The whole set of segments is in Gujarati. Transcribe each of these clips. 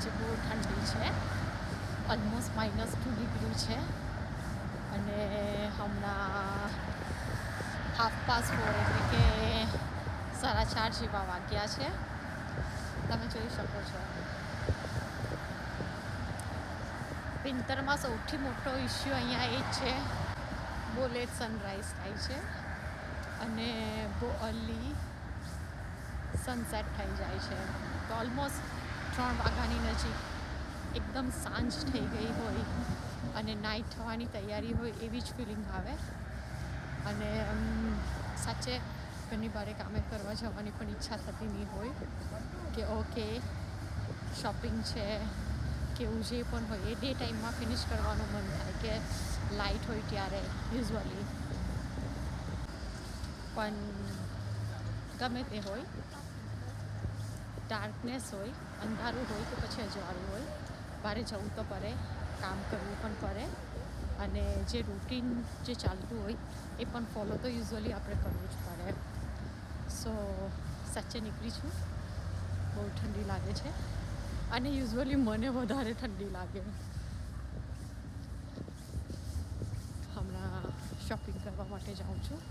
આજે બહુ ઠંડી છે, ઓલમોસ્ટ -2 ડિગ્રી છે અને હમણાં 4:30 એટલે કે 4:30 જેવા વાગ્યા છે. તમે જોઈ શકો છો. વિન્ટરમાં સૌથી મોટો ઇશ્યુ અહીંયા એ જ છે, બહુ લેટ સનરાઈઝ થાય છે અને બહુ અર્લી સનસેટ થઈ જાય છે. તો ઓલમોસ્ટ 3 વાગ્યાની નજીક એકદમ સાંજ થઈ ગઈ હોય અને નાઇટ થવાની તૈયારી હોય એવી જ ફિલિંગ આવે. અને સાચે ઘણી બારે કામે કરવા જવાની પણ ઈચ્છા થતી નહીં હોય કે ઓકે શોપિંગ છે કે એવું જે પણ હોય એ ડે ટાઈમમાં ફિનિશ કરવાનું મન થાય કે લાઇટ હોય ત્યારે યુઝ્યુઅલી. પણ ગમે તે હોય, ડાર્કનેસ હોય, અંધારું હોય કે પછી અજવાળું હોય, બહાર જવું તો પડે, કામ કરવું પણ પડે અને જે રૂટીન જે ચાલતું હોય એ પણ ફોલો તો યુઝ્યુઅલી આપણે કરવું જ પડે. સો સાચે નીકળી છું. બહુ ઠંડી લાગે છે અને યુઝ્યુઅલી મને વધારે ઠંડી લાગે. હમણાં શોપિંગ કરવા માટે જાઉં છું.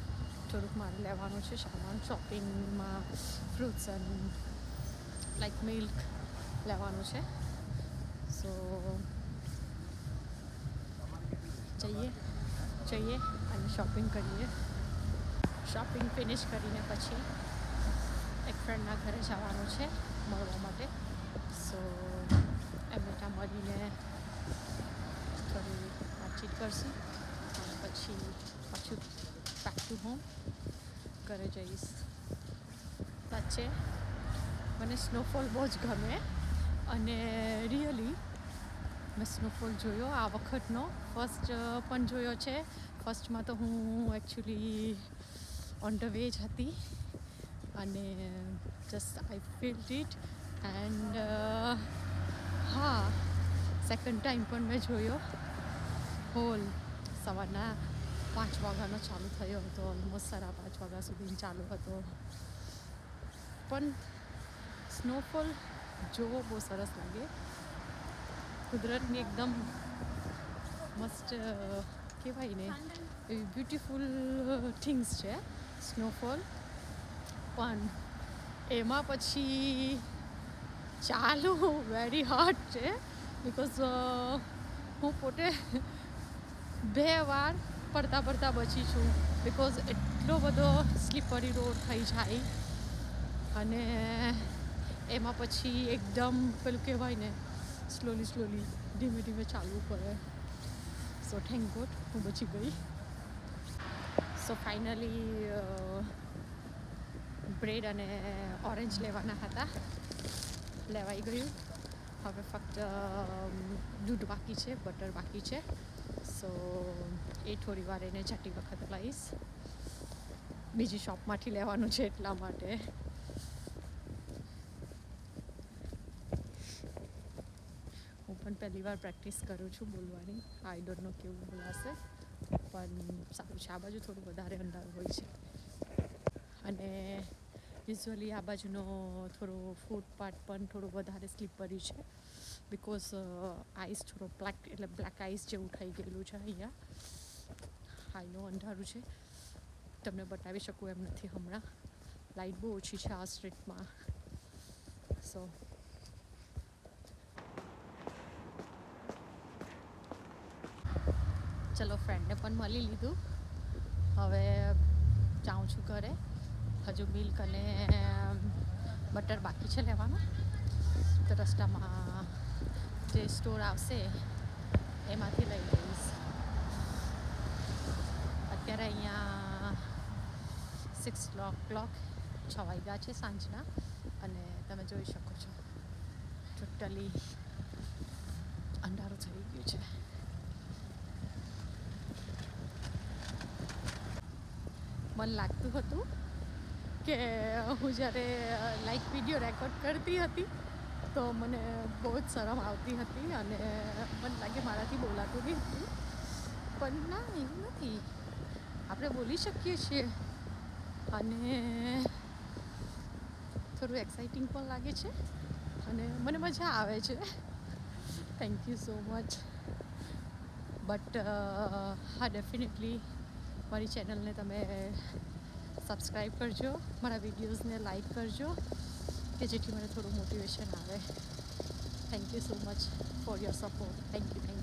થોડુંક મારે લેવાનું છે સામાન. શોપિંગમાં ફ્રૂટ્સ એન્ડ લાઈક મિલ્ક લેવાનું છે. સો જઈએ અને શોપિંગ કરીએ. શોપિંગ ફિનિશ કરીને પછી એક ફ્રેન્ડના ઘરે જવાનું છે મળવા માટે. સો એમને ત્યાં મળીને થોડી વાતચીત કરશું અને પછી પાછું બેક ટુ હોમ ઘરે જઈશ. સાચે મને સ્નોફોલ બહુ જ ગમે અને રિયલી મેં સ્નોફોલ જોયો આ વખતનો ફર્સ્ટ પણ જોયો છે. ફર્સ્ટમાં તો હું એકચ્યુઅલી ઓન ધ વે જ હતી અને just I field it and હા, સેકન્ડ ટાઈમ પણ મેં જોયો. હોલ સવારના 5 વાગ્યાનો ચાલુ થયો હતો, ઓલમોસ્ટ 5:30 વાગ્યા સુધી ચાલુ હતો. પણ સ્નોફોલ જોવો બહુ સરસ લાગે. કુદરતની એકદમ મસ્ત કહેવાય ને એવી બ્યુટિફુલ થિંગ્સ છે સ્નોફોલ. પણ એમાં પછી ચાલવું વેરી હાર્ડ છે બિકોઝ હું પોતે 2 વાર પડતા બચી છું બિકોઝ એટલો બધો સ્લીપરી રોડ થઈ જાય અને એમાં પછી એકદમ પેલું કહેવાય ને સ્લોલી ધીમે ચાલવું પડે. સો થેન્ક ગોડ હું બચી ગઈ. સો ફાઇનલી બ્રેડ અને ઓરેન્જ લેવાના હતા, લેવાઈ ગયું. હવે ફક્ત દૂધ બાકી છે, બટર બાકી છે. સો એ થોડી વાર એને જતી વખત લઈશ. બીજી શોપમાંથી લેવાનું છે એટલા માટે. હું પણ પહેલી વાર પ્રેક્ટિસ કરું છું બોલવાની. આઈ ડોન્ટ નો કેવું બોલાશે પણ સારું છે. આ બાજુ થોડું વધારે અંધારું હોય છે અને યુઝ્યુઅલી આ બાજુનો થોડો ફૂટપાથ પણ થોડું વધારે સ્લીપરી છે બિકોઝ આઈસ થોડો બ્લેક આઈસ જેવું થઈ ગયેલું છે અહીંયા. હાઈનો અંધારું છે, તમને બતાવી શકું એમ નથી હમણાં. લાઇટ બહુ ઓછી છે આ સ્ટ્રીટમાં. સો ચલો ફ્રેન્ડને પણ મળી લીધું. હવે જાઉં છું ઘરે. હજુ મિલ્ક અને બટર બાકી છે લેવાનું. તો રસ્તામાં જે સ્ટોર આવશે એમાંથી લઈ લઈશ. અત્યારે અહીંયા 6 વાગ્યા છે સાંજના અને તમે જોઈ શકો છો ટોટલી અંધારું થઈ ગયું છે. મને લાગતું હતું કે હું જ્યારે વિડીયો રેકોર્ડ કરતી હતી તો મને બહુ જ શરમ આવતી હતી અને મને લાગે મારાથી બોલાતું બી હતું. પણ ના, એવું નથી. આપણે બોલી શકીએ છીએ અને થોડું એક્સાઇટિંગ પણ લાગે છે અને મને મજા આવે છે. Thank you so much. But હા, ડેફિનેટલી મારી ચેનલને તમે સબસ્ક્રાઈબ કરજો, મારા વિડીયોઝને લાઈક કરજો, કે જેથી મને થોડું મોટિવેશન આવે. Thank you so much for your support. Thank you.